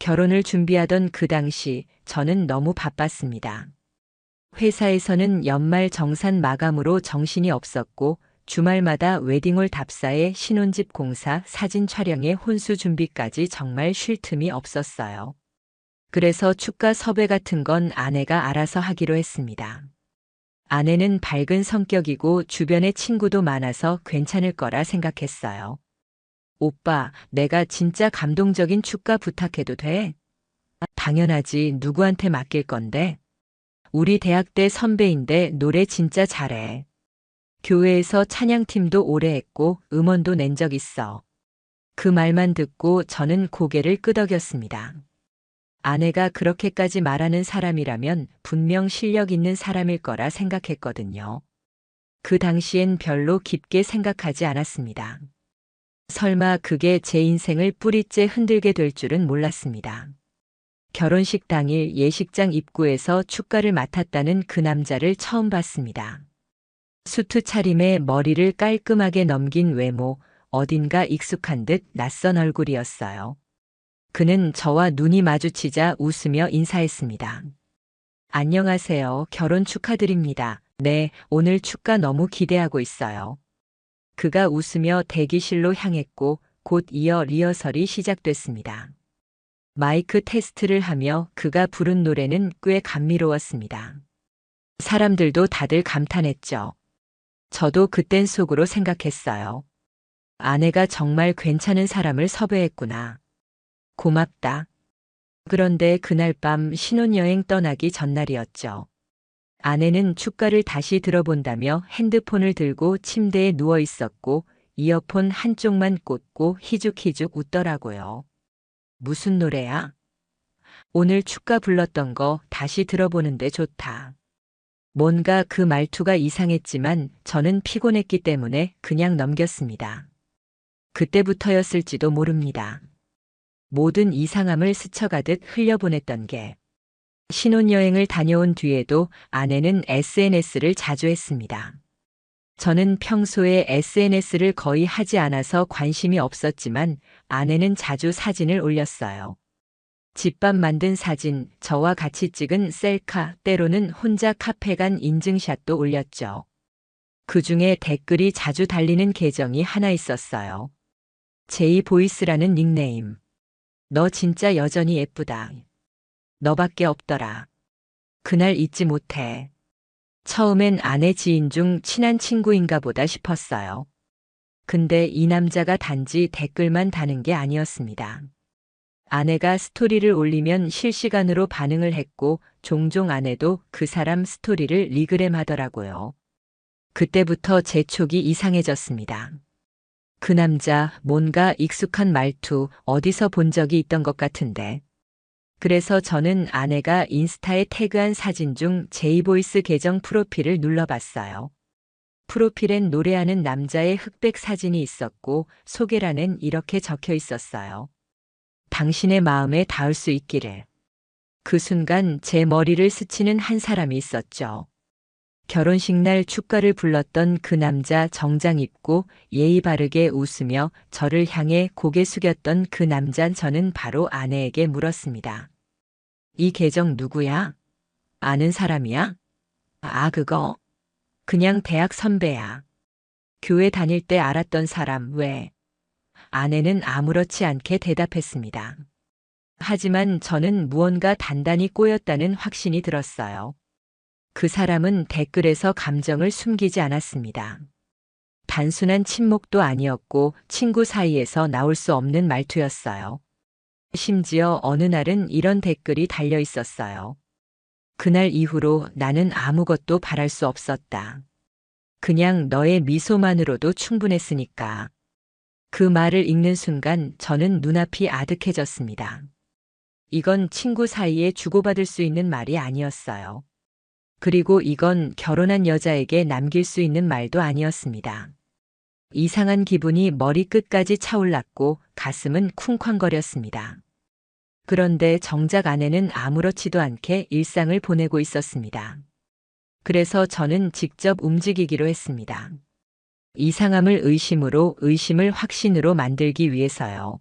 결혼을 준비하던 그 당시 저는 너무 바빴습니다. 회사에서는 연말 정산 마감으로 정신이 없었고 주말마다 웨딩홀 답사에 신혼집 공사, 사진 촬영에 혼수 준비까지 정말 쉴 틈이 없었어요. 그래서 축가 섭외 같은 건 아내가 알아서 하기로 했습니다. 아내는 밝은 성격이고 주변에 친구도 많아서 괜찮을 거라 생각했어요. 오빠, 내가 진짜 감동적인 축가 부탁해도 돼? 당연하지, 누구한테 맡길 건데? 우리 대학 때 선배인데 노래 진짜 잘해. 교회에서 찬양팀도 오래 했고 음원도 낸 적 있어. 그 말만 듣고 저는 고개를 끄덕였습니다. 아내가 그렇게까지 말하는 사람이라면 분명 실력 있는 사람일 거라 생각했거든요. 그 당시엔 별로 깊게 생각하지 않았습니다. 설마 그게 제 인생을 뿌리째 흔들게 될 줄은 몰랐습니다. 결혼식 당일 예식장 입구에서 축가를 맡았다는 그 남자를 처음 봤습니다. 수트 차림에 머리를 깔끔하게 넘긴 외모, 어딘가 익숙한 듯 낯선 얼굴이었어요. 그는 저와 눈이 마주치자 웃으며 인사했습니다. 안녕하세요. 결혼 축하드립니다. 네, 오늘 축가 너무 기대하고 있어요. 그가 웃으며 대기실로 향했고 곧 이어 리허설이 시작됐습니다. 마이크 테스트를 하며 그가 부른 노래는 꽤 감미로웠습니다. 사람들도 다들 감탄했죠. 저도 그땐 속으로 생각했어요. 아내가 정말 괜찮은 사람을 섭외했구나. 고맙다. 그런데 그날 밤 신혼여행 떠나기 전날이었죠. 아내는 축가를 다시 들어본다며 핸드폰을 들고 침대에 누워 있었고 이어폰 한쪽만 꽂고 희죽희죽 웃더라고요. 무슨 노래야? 오늘 축가 불렀던 거 다시 들어보는데 좋다. 뭔가 그 말투가 이상했지만 저는 피곤했기 때문에 그냥 넘겼습니다. 그때부터였을지도 모릅니다. 모든 이상함을 스쳐가듯 흘려보냈던 게. 신혼여행을 다녀온 뒤에도 아내는 SNS를 자주 했습니다. 저는 평소에 SNS를 거의 하지 않아서 관심이 없었지만 아내는 자주 사진을 올렸어요. 집밥 만든 사진, 저와 같이 찍은 셀카, 때로는 혼자 카페 간 인증샷도 올렸죠. 그 중에 댓글이 자주 달리는 계정이 하나 있었어요. 제이보이스라는 닉네임. 너 진짜 여전히 예쁘다. 너밖에 없더라. 그날 잊지 못해. 처음엔 아내 지인 중 친한 친구인가 보다 싶었어요. 근데 이 남자가 단지 댓글만 다는 게 아니었습니다. 아내가 스토리를 올리면 실시간으로 반응을 했고 종종 아내도 그 사람 스토리를 리그램 하더라고요. 그때부터 제 촉이 이상해졌습니다. 그 남자 뭔가 익숙한 말투 어디서 본 적이 있던 것 같은데. 그래서 저는 아내가 인스타에 태그한 사진 중 제이보이스 계정 프로필을 눌러봤어요. 프로필엔 노래하는 남자의 흑백 사진이 있었고 소개란엔 이렇게 적혀 있었어요. 당신의 마음에 닿을 수 있기를. 그 순간 제 머리를 스치는 한 사람이 있었죠. 결혼식 날 축가를 불렀던 그 남자 정장 입고 예의 바르게 웃으며 저를 향해 고개 숙였던 그 남자 저는 바로 아내에게 물었습니다. 이 계정 누구야? 아는 사람이야? 아, 그거. 그냥 대학 선배야. 교회 다닐 때 알았던 사람 왜? 아내는 아무렇지 않게 대답했습니다. 하지만 저는 무언가 단단히 꼬였다는 확신이 들었어요. 그 사람은 댓글에서 감정을 숨기지 않았습니다. 단순한 침묵도 아니었고 친구 사이에서 나올 수 없는 말투였어요. 심지어 어느 날은 이런 댓글이 달려 있었어요. 그날 이후로 나는 아무것도 바랄 수 없었다. 그냥 너의 미소만으로도 충분했으니까. 그 말을 읽는 순간 저는 눈앞이 아득해졌습니다. 이건 친구 사이에 주고받을 수 있는 말이 아니었어요. 그리고 이건 결혼한 여자에게 남길 수 있는 말도 아니었습니다. 이상한 기분이 머리끝까지 차올랐고 가슴은 쿵쾅거렸습니다. 그런데 정작 아내는 아무렇지도 않게 일상을 보내고 있었습니다. 그래서 저는 직접 움직이기로 했습니다. 이상함을 의심으로, 의심을 확신으로 만들기 위해서요.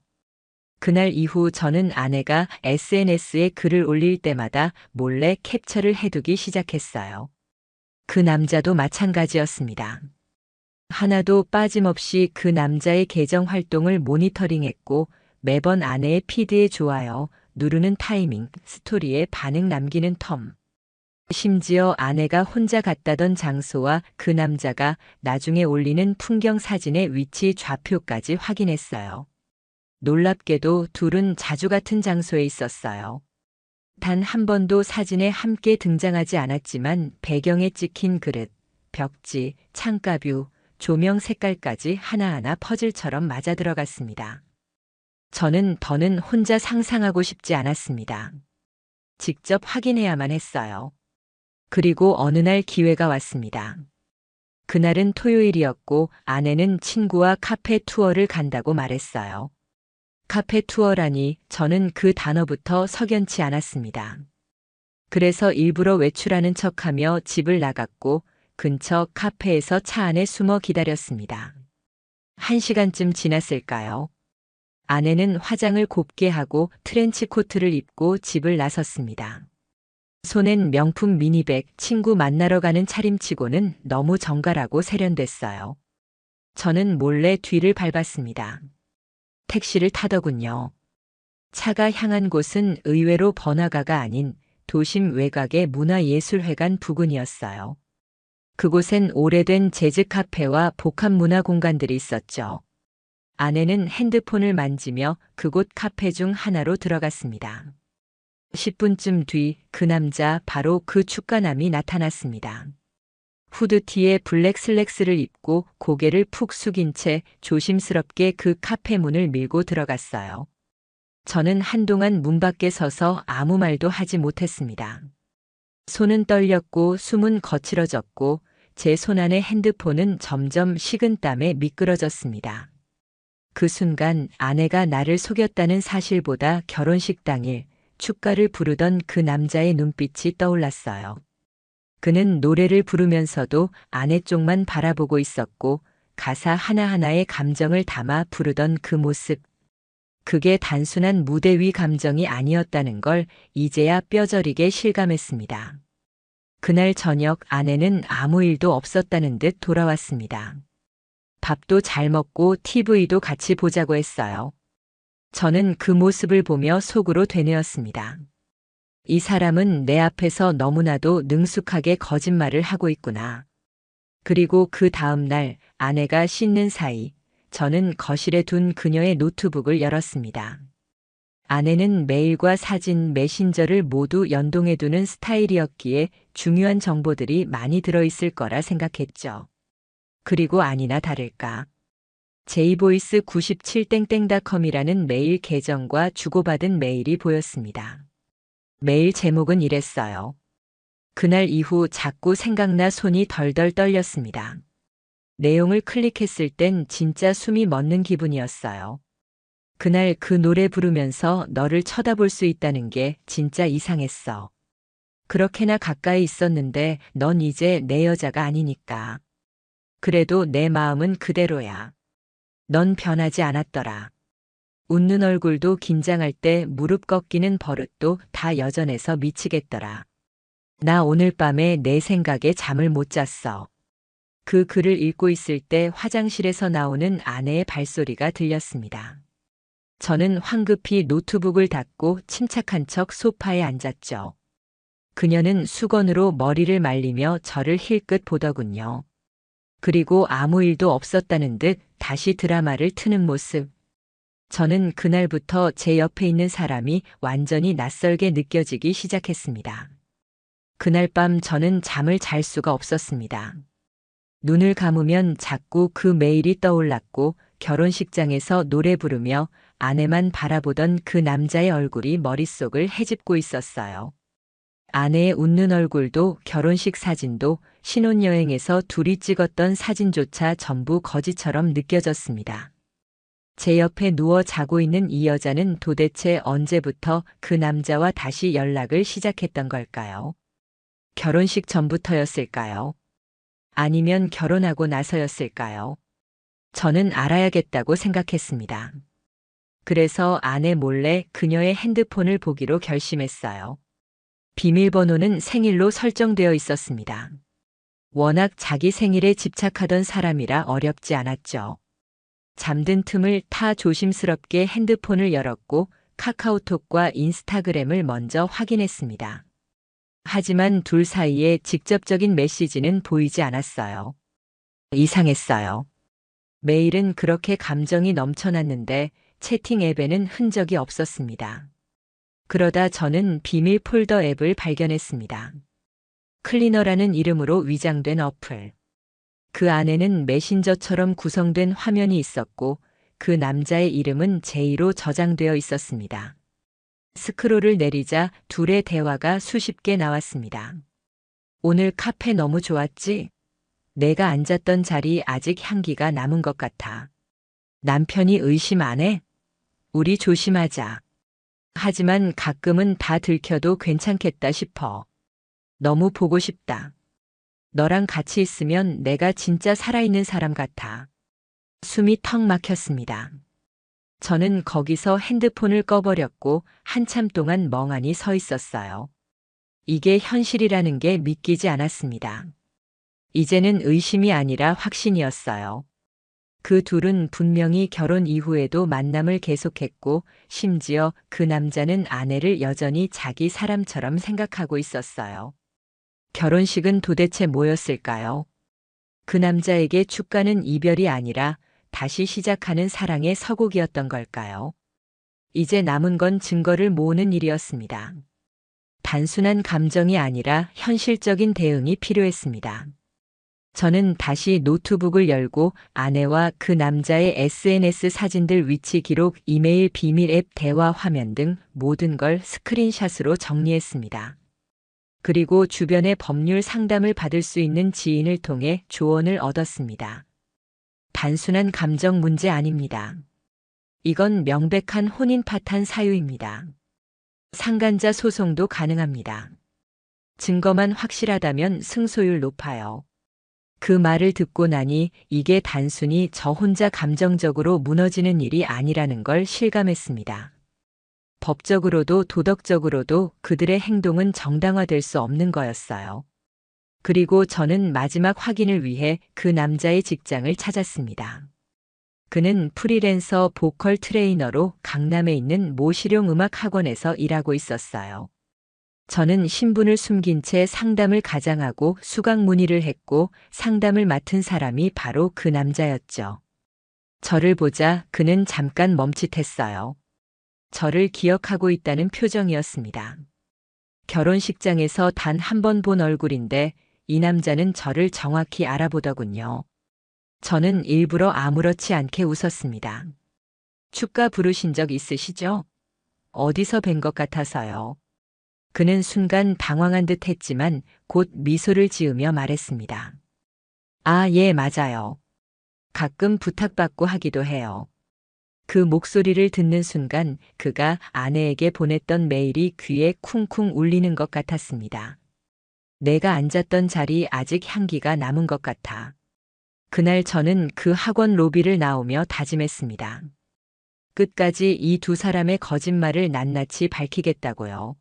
그날 이후 저는 아내가 SNS에 글을 올릴 때마다 몰래 캡처를 해두기 시작했어요. 그 남자도 마찬가지였습니다. 하나도 빠짐없이 그 남자의 계정 활동을 모니터링했고 매번 아내의 피드에 좋아요 누르는 타이밍, 스토리에 반응 남기는 텀. 심지어 아내가 혼자 갔다던 장소와 그 남자가 나중에 올리는 풍경 사진의 위치 좌표까지 확인했어요. 놀랍게도 둘은 자주 같은 장소에 있었어요. 단 한 번도 사진에 함께 등장하지 않았지만 배경에 찍힌 그릇, 벽지, 창가뷰, 조명 색깔까지 하나하나 퍼즐처럼 맞아들어갔습니다. 저는 더는 혼자 상상하고 싶지 않았습니다. 직접 확인해야만 했어요. 그리고 어느 날 기회가 왔습니다. 그날은 토요일이었고 아내는 친구와 카페 투어를 간다고 말했어요. 카페 투어라니 저는 그 단어부터 석연치 않았습니다. 그래서 일부러 외출하는 척하며 집을 나갔고 근처 카페에서 차 안에 숨어 기다렸습니다. 1시간쯤 지났을까요? 아내는 화장을 곱게 하고 트렌치 코트를 입고 집을 나섰습니다. 손엔 명품 미니백, 친구 만나러 가는 차림치고는 너무 정갈하고 세련됐어요. 저는 몰래 뒤를 밟았습니다. 택시를 타더군요. 차가 향한 곳은 의외로 번화가가 아닌 도심 외곽의 문화예술회관 부근이었어요. 그곳엔 오래된 재즈 카페와 복합 문화 공간들이 있었죠. 아내는 핸드폰을 만지며 그곳 카페 중 하나로 들어갔습니다. 10분쯤 뒤 그 남자 바로 그 축가남이 나타났습니다. 후드티에 블랙 슬랙스를 입고 고개를 푹 숙인 채 조심스럽게 그 카페 문을 밀고 들어갔어요. 저는 한동안 문 밖에 서서 아무 말도 하지 못했습니다. 손은 떨렸고 숨은 거칠어졌고 제 손안의 핸드폰은 점점 식은땀에 미끄러졌습니다. 그 순간 아내가 나를 속였다는 사실보다 결혼식 당일 축가를 부르던 그 남자의 눈빛이 떠올랐어요. 그는 노래를 부르면서도 아내 쪽만 바라보고 있었고 가사 하나하나에 감정을 담아 부르던 그 모습. 그게 단순한 무대 위 감정이 아니었다는 걸 이제야 뼈저리게 실감했습니다. 그날 저녁 아내는 아무 일도 없었다는 듯 돌아왔습니다. 밥도 잘 먹고 TV도 같이 보자고 했어요. 저는 그 모습을 보며 속으로 되뇌었습니다. 이 사람은 내 앞에서 너무나도 능숙하게 거짓말을 하고 있구나. 그리고 그 다음 날 아내가 씻는 사이 저는 거실에 둔 그녀의 노트북을 열었습니다. 아내는 메일과 사진, 메신저를 모두 연동해두는 스타일이었기에 중요한 정보들이 많이 들어있을 거라 생각했죠. 그리고 아니나 다를까. jvoice97땡땡닷컴이라는 메일 계정과 주고받은 메일이 보였습니다. 메일 제목은 이랬어요. 그날 이후 자꾸 생각나 손이 덜덜 떨렸습니다. 내용을 클릭했을 땐 진짜 숨이 멎는 기분이었어요. 그날 그 노래 부르면서 너를 쳐다볼 수 있다는 게 진짜 이상했어. 그렇게나 가까이 있었는데 넌 이제 내 여자가 아니니까. 그래도 내 마음은 그대로야. 넌 변하지 않았더라. 웃는 얼굴도 긴장할 때 무릎 꺾이는 버릇도 다 여전해서 미치겠더라. 나 오늘 밤에 내 생각에 잠을 못 잤어. 그 글을 읽고 있을 때 화장실에서 나오는 아내의 발소리가 들렸습니다. 저는 황급히 노트북을 닫고 침착한 척 소파에 앉았죠. 그녀는 수건으로 머리를 말리며 저를 힐끗 보더군요. 그리고 아무 일도 없었다는 듯 다시 드라마를 트는 모습. 저는 그날부터 제 옆에 있는 사람이 완전히 낯설게 느껴지기 시작했습니다. 그날 밤 저는 잠을 잘 수가 없었습니다. 눈을 감으면 자꾸 그 메일이 떠올랐고 결혼식장에서 노래 부르며 아내만 바라보던 그 남자의 얼굴이 머릿속을 헤집고 있었어요. 아내의 웃는 얼굴도 결혼식 사진도 신혼여행에서 둘이 찍었던 사진조차 전부 거짓처럼 느껴졌습니다. 제 옆에 누워 자고 있는 이 여자는 도대체 언제부터 그 남자와 다시 연락을 시작했던 걸까요? 결혼식 전부터였을까요? 아니면 결혼하고 나서였을까요? 저는 알아야겠다고 생각했습니다. 그래서 아내 몰래 그녀의 핸드폰을 보기로 결심했어요. 비밀번호는 생일로 설정되어 있었습니다. 워낙 자기 생일에 집착하던 사람이라 어렵지 않았죠. 잠든 틈을 타 조심스럽게 핸드폰을 열었고 카카오톡과 인스타그램을 먼저 확인했습니다. 하지만 둘 사이에 직접적인 메시지는 보이지 않았어요. 이상했어요. 메일은 그렇게 감정이 넘쳐났는데 채팅 앱에는 흔적이 없었습니다. 그러다 저는 비밀 폴더 앱을 발견했습니다. 클리너라는 이름으로 위장된 어플. 그 안에는 메신저처럼 구성된 화면이 있었고 그 남자의 이름은 제이로 저장되어 있었습니다. 스크롤을 내리자 둘의 대화가 수십 개 나왔습니다. 오늘 카페 너무 좋았지? 내가 앉았던 자리 아직 향기가 남은 것 같아. 남편이 의심 안 해? 우리 조심하자. 하지만 가끔은 다 들켜도 괜찮겠다 싶어. 너무 보고 싶다. 너랑 같이 있으면 내가 진짜 살아있는 사람 같아. 숨이 턱 막혔습니다. 저는 거기서 핸드폰을 꺼버렸고 한참 동안 멍하니 서 있었어요. 이게 현실이라는 게 믿기지 않았습니다. 이제는 의심이 아니라 확신이었어요. 그 둘은 분명히 결혼 이후에도 만남을 계속했고 심지어 그 남자는 아내를 여전히 자기 사람처럼 생각하고 있었어요. 결혼식은 도대체 뭐였을까요? 그 남자에게 축가는 이별이 아니라 다시 시작하는 사랑의 서곡이었던 걸까요? 이제 남은 건 증거를 모으는 일이었습니다. 단순한 감정이 아니라 현실적인 대응이 필요했습니다. 저는 다시 노트북을 열고 아내와 그 남자의 SNS 사진들 위치 기록, 이메일, 비밀 앱, 대화 화면 등 모든 걸 스크린샷으로 정리했습니다. 그리고 주변의 법률 상담을 받을 수 있는 지인을 통해 조언을 얻었습니다. 단순한 감정 문제 아닙니다. 이건 명백한 혼인 파탄 사유입니다. 상간자 소송도 가능합니다. 증거만 확실하다면 승소율 높아요. 그 말을 듣고 나니 이게 단순히 저 혼자 감정적으로 무너지는 일이 아니라는 걸 실감했습니다. 법적으로도 도덕적으로도 그들의 행동은 정당화될 수 없는 거였어요. 그리고 저는 마지막 확인을 위해 그 남자의 직장을 찾았습니다. 그는 프리랜서 보컬 트레이너로 강남에 있는 모 실용음악 학원에서 일하고 있었어요. 저는 신분을 숨긴 채 상담을 가장하고 수강 문의를 했고 상담을 맡은 사람이 바로 그 남자였죠. 저를 보자 그는 잠깐 멈칫했어요. 저를 기억하고 있다는 표정이었습니다. 결혼식장에서 단 한 번 본 얼굴인데 이 남자는 저를 정확히 알아보더군요. 저는 일부러 아무렇지 않게 웃었습니다. 축가 부르신 적 있으시죠? 어디서 뵌 것 같아서요. 그는 순간 당황한 듯 했지만 곧 미소를 지으며 말했습니다. 아, 예, 맞아요. 가끔 부탁받고 하기도 해요. 그 목소리를 듣는 순간 그가 아내에게 보냈던 메일이 귀에 쿵쿵 울리는 것 같았습니다. 내가 앉았던 자리 아직 향기가 남은 것 같아. 그날 저는 그 학원 로비를 나오며 다짐했습니다. 끝까지 이 두 사람의 거짓말을 낱낱이 밝히겠다고요.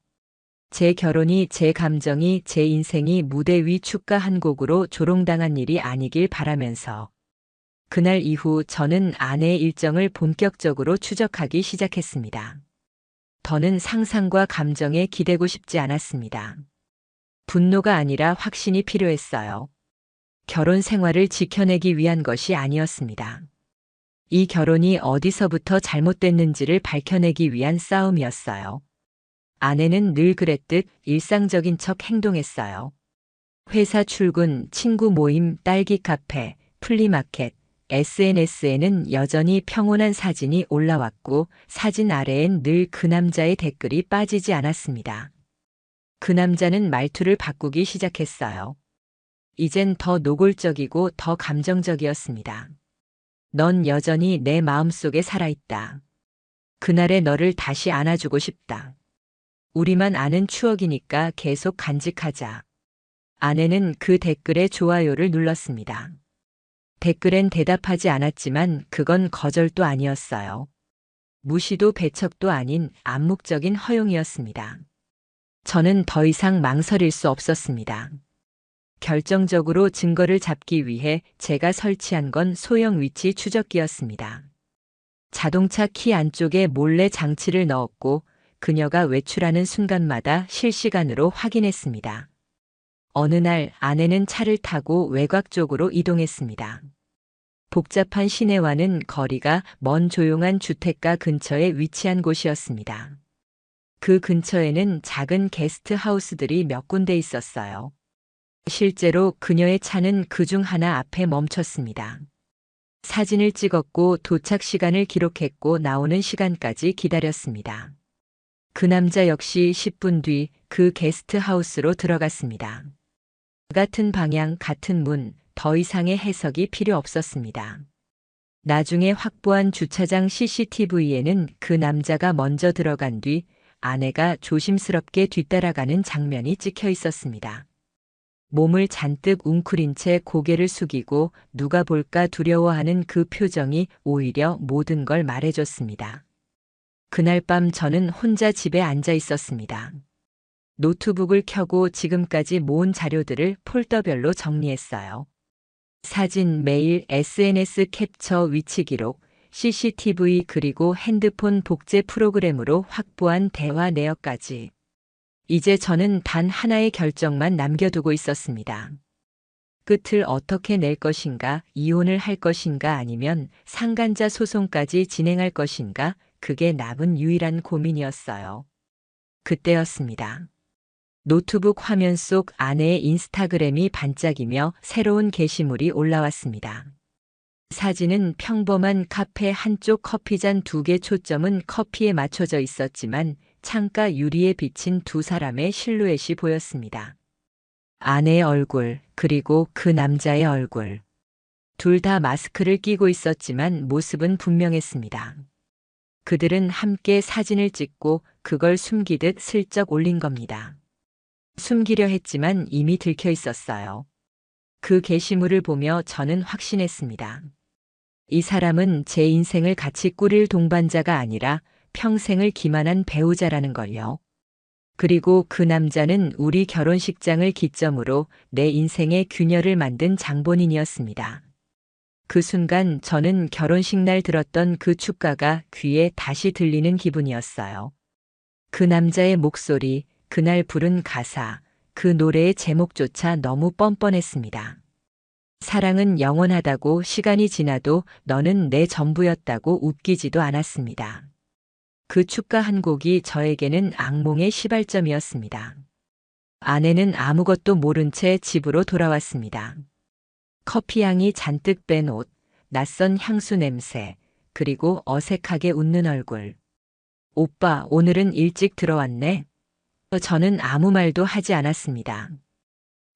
제 결혼이, 제 감정이, 제 인생이 무대 위 축가 한 곡으로 조롱당한 일이 아니길 바라면서 그날 이후 저는 아내의 일정을 본격적으로 추적하기 시작했습니다. 더는 상상과 감정에 기대고 싶지 않았습니다. 분노가 아니라 확신이 필요했어요. 결혼 생활을 지켜내기 위한 것이 아니었습니다. 이 결혼이 어디서부터 잘못됐는지를 밝혀내기 위한 싸움이었어요. 아내는 늘 그랬듯 일상적인 척 행동했어요. 회사 출근, 친구 모임, 딸기 카페, 플리마켓, SNS에는 여전히 평온한 사진이 올라왔고 사진 아래엔 늘 그 남자의 댓글이 빠지지 않았습니다. 그 남자는 말투를 바꾸기 시작했어요. 이젠 더 노골적이고 더 감정적이었습니다. 넌 여전히 내 마음속에 살아있다. 그날의 너를 다시 안아주고 싶다. 우리만 아는 추억이니까 계속 간직하자. 아내는 그 댓글에 좋아요를 눌렀습니다. 댓글엔 대답하지 않았지만 그건 거절도 아니었어요. 무시도 배척도 아닌 암묵적인 허용이었습니다. 저는 더 이상 망설일 수 없었습니다. 결정적으로 증거를 잡기 위해 제가 설치한 건 소형 위치 추적기였습니다. 자동차 키 안쪽에 몰래 장치를 넣었고 그녀가 외출하는 순간마다 실시간으로 확인했습니다. 어느 날 아내는 차를 타고 외곽 쪽으로 이동했습니다. 복잡한 시내와는 거리가 먼 조용한 주택가 근처에 위치한 곳이었습니다. 그 근처에는 작은 게스트 하우스들이 몇 군데 있었어요. 실제로 그녀의 차는 그중 하나 앞에 멈췄습니다. 사진을 찍었고 도착 시간을 기록했고 나오는 시간까지 기다렸습니다. 그 남자 역시 10분 뒤 그 게스트 하우스로 들어갔습니다. 같은 방향, 같은 문, 더 이상의 해석이 필요 없었습니다. 나중에 확보한 주차장 CCTV에는 그 남자가 먼저 들어간 뒤 아내가 조심스럽게 뒤따라가는 장면이 찍혀 있었습니다. 몸을 잔뜩 웅크린 채 고개를 숙이고 누가 볼까 두려워하는 그 표정이 오히려 모든 걸 말해줬습니다. 그날 밤 저는 혼자 집에 앉아 있었습니다. 노트북을 켜고 지금까지 모은 자료들을 폴더별로 정리했어요. 사진, 메일, SNS 캡처, 위치 기록, CCTV 그리고 핸드폰 복제 프로그램으로 확보한 대화 내역까지. 이제 저는 단 하나의 결정만 남겨두고 있었습니다. 끝을 어떻게 낼 것인가, 이혼을 할 것인가 아니면 상간자 소송까지 진행할 것인가, 그게 남은 유일한 고민이었어요. 그때였습니다. 노트북 화면 속 아내의 인스타그램이 반짝이며 새로운 게시물이 올라왔습니다. 사진은 평범한 카페 한쪽 커피잔 2개, 초점은 커피에 맞춰져 있었지만 창가 유리에 비친 두 사람의 실루엣이 보였습니다. 아내의 얼굴, 그리고 그 남자의 얼굴. 둘 다 마스크를 끼고 있었지만 모습은 분명했습니다. 그들은 함께 사진을 찍고 그걸 숨기듯 슬쩍 올린 겁니다. 숨기려 했지만 이미 들켜 있었어요. 그 게시물을 보며 저는 확신했습니다. 이 사람은 제 인생을 같이 꾸릴 동반자가 아니라 평생을 기만한 배우자라는 걸요. 그리고 그 남자는 우리 결혼식장을 기점으로 내 인생의 균열을 만든 장본인이었습니다. 그 순간 저는 결혼식 날 들었던 그 축가가 귀에 다시 들리는 기분이었어요. 그 남자의 목소리, 그날 부른 가사, 그 노래의 제목조차 너무 뻔뻔했습니다. 사랑은 영원하다고, 시간이 지나도 너는 내 전부였다고 웃기지도 않았습니다. 그 축가 한 곡이 저에게는 악몽의 시발점이었습니다. 아내는 아무것도 모른 채 집으로 돌아왔습니다. 커피향이 잔뜩 뺀 옷, 낯선 향수 냄새, 그리고 어색하게 웃는 얼굴. 오빠, 오늘은 일찍 들어왔네? 저는 아무 말도 하지 않았습니다.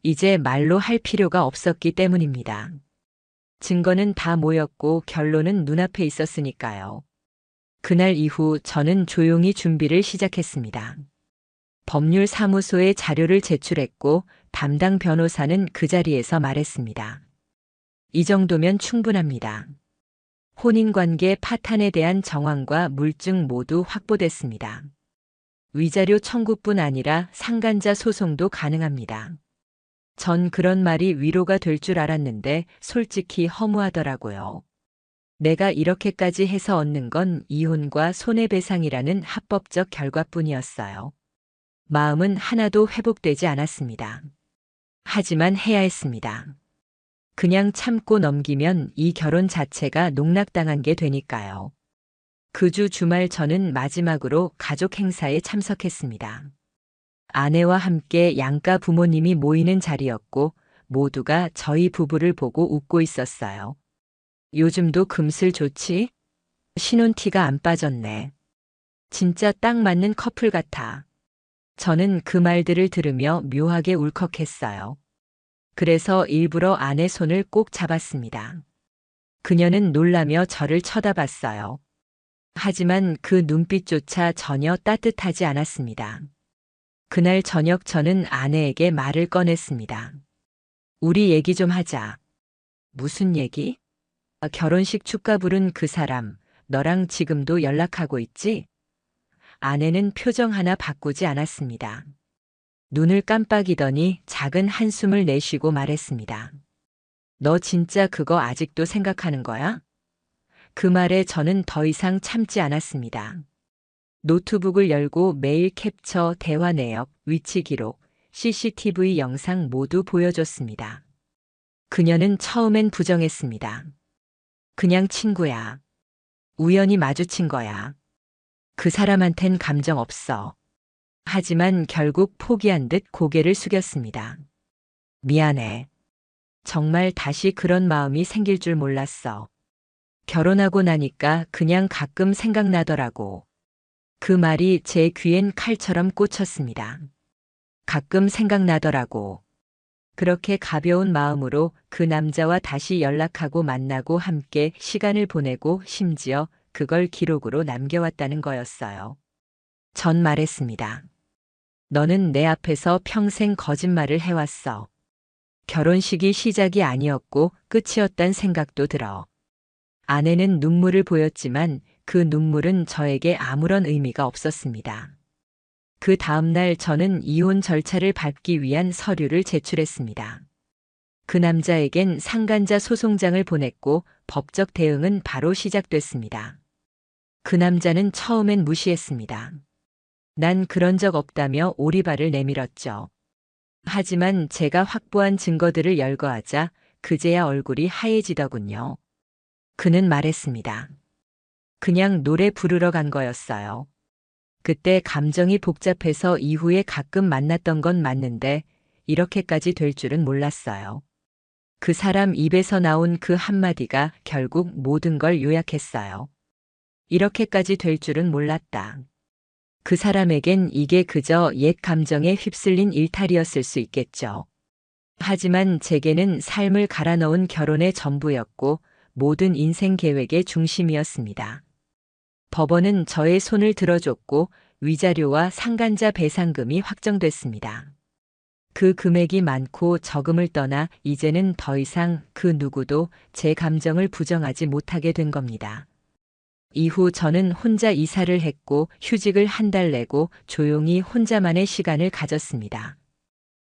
이제 말로 할 필요가 없었기 때문입니다. 증거는 다 모였고 결론은 눈앞에 있었으니까요. 그날 이후 저는 조용히 준비를 시작했습니다. 법률사무소에 자료를 제출했고 담당 변호사는 그 자리에서 말했습니다. 이 정도면 충분합니다. 혼인관계 파탄에 대한 정황과 물증 모두 확보됐습니다. 위자료 청구뿐 아니라 상간자 소송도 가능합니다. 전 그런 말이 위로가 될 줄 알았는데 솔직히 허무하더라고요. 내가 이렇게까지 해서 얻는 건 이혼과 손해배상이라는 합법적 결과뿐이었어요. 마음은 하나도 회복되지 않았습니다. 하지만 해야 했습니다. 그냥 참고 넘기면 이 결혼 자체가 농락당한 게 되니까요. 그 주 주말 저는 마지막으로 가족 행사에 참석했습니다. 아내와 함께 양가 부모님이 모이는 자리였고 모두가 저희 부부를 보고 웃고 있었어요. 요즘도 금슬 좋지? 신혼티가 안 빠졌네. 진짜 딱 맞는 커플 같아. 저는 그 말들을 들으며 묘하게 울컥했어요. 그래서 일부러 아내 손을 꼭 잡았습니다. 그녀는 놀라며 저를 쳐다봤어요. 하지만 그 눈빛조차 전혀 따뜻하지 않았습니다. 그날 저녁 저는 아내에게 말을 꺼냈습니다. 우리 얘기 좀 하자. 무슨 얘기? 결혼식 축가 부른 그 사람, 너랑 지금도 연락하고 있지? 아내는 표정 하나 바꾸지 않았습니다. 눈을 깜빡이더니 작은 한숨을 내쉬고 말했습니다. 너 진짜 그거 아직도 생각하는 거야? 그 말에 저는 더 이상 참지 않았습니다. 노트북을 열고 메일 캡처, 대화 내역, 위치 기록, CCTV 영상 모두 보여줬습니다. 그녀는 처음엔 부정했습니다. 그냥 친구야. 우연히 마주친 거야. 그 사람한텐 감정 없어. 하지만 결국 포기한 듯 고개를 숙였습니다. 미안해. 정말 다시 그런 마음이 생길 줄 몰랐어. 결혼하고 나니까 그냥 가끔 생각나더라고. 그 말이 제 귀엔 칼처럼 꽂혔습니다. 가끔 생각나더라고. 그렇게 가벼운 마음으로 그 남자와 다시 연락하고 만나고 함께 시간을 보내고 심지어 그걸 기록으로 남겨왔다는 거였어요. 전 말했습니다. 너는 내 앞에서 평생 거짓말을 해왔어. 결혼식이 시작이 아니었고 끝이었단 생각도 들어. 아내는 눈물을 보였지만 그 눈물은 저에게 아무런 의미가 없었습니다. 그 다음날 저는 이혼 절차를 밟기 위한 서류를 제출했습니다. 그 남자에겐 상간자 소송장을 보냈고 법적 대응은 바로 시작됐습니다. 그 남자는 처음엔 무시했습니다. 난 그런 적 없다며 오리발을 내밀었죠. 하지만 제가 확보한 증거들을 열거하자 그제야 얼굴이 하얘지더군요. 그는 말했습니다. 그냥 노래 부르러 간 거였어요. 그때 감정이 복잡해서 이후에 가끔 만났던 건 맞는데 이렇게까지 될 줄은 몰랐어요. 그 사람 입에서 나온 그 한마디가 결국 모든 걸 요약했어요. 이렇게까지 될 줄은 몰랐다. 그 사람에겐 이게 그저 옛 감정에 휩쓸린 일탈이었을 수 있겠죠. 하지만 제게는 삶을 갈아 넣은 결혼의 전부였고 모든 인생 계획의 중심이었습니다. 법원은 저의 손을 들어줬고 위자료와 상간자 배상금이 확정됐습니다. 그 금액이 많고 적음을 떠나 이제는 더 이상 그 누구도 제 감정을 부정하지 못하게 된 겁니다. 이후 저는 혼자 이사를 했고 휴직을 한 달 내고 조용히 혼자만의 시간을 가졌습니다.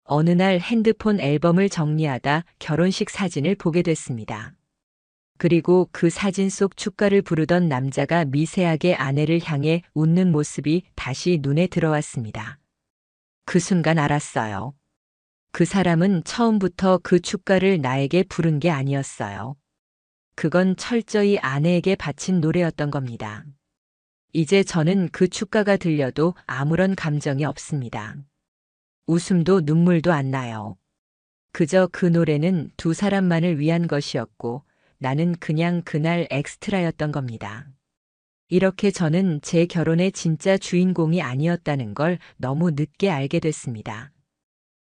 어느 날 핸드폰 앨범을 정리하다 결혼식 사진을 보게 됐습니다. 그리고 그 사진 속 축가를 부르던 남자가 미세하게 아내를 향해 웃는 모습이 다시 눈에 들어왔습니다. 그 순간 알았어요. 그 사람은 처음부터 그 축가를 나에게 부른 게 아니었어요. 그건 철저히 아내에게 바친 노래였던 겁니다. 이제 저는 그 축가가 들려도 아무런 감정이 없습니다. 웃음도 눈물도 안 나요. 그저 그 노래는 두 사람만을 위한 것이었고 나는 그냥 그날 엑스트라였던 겁니다. 이렇게 저는 제 결혼의 진짜 주인공이 아니었다는 걸 너무 늦게 알게 됐습니다.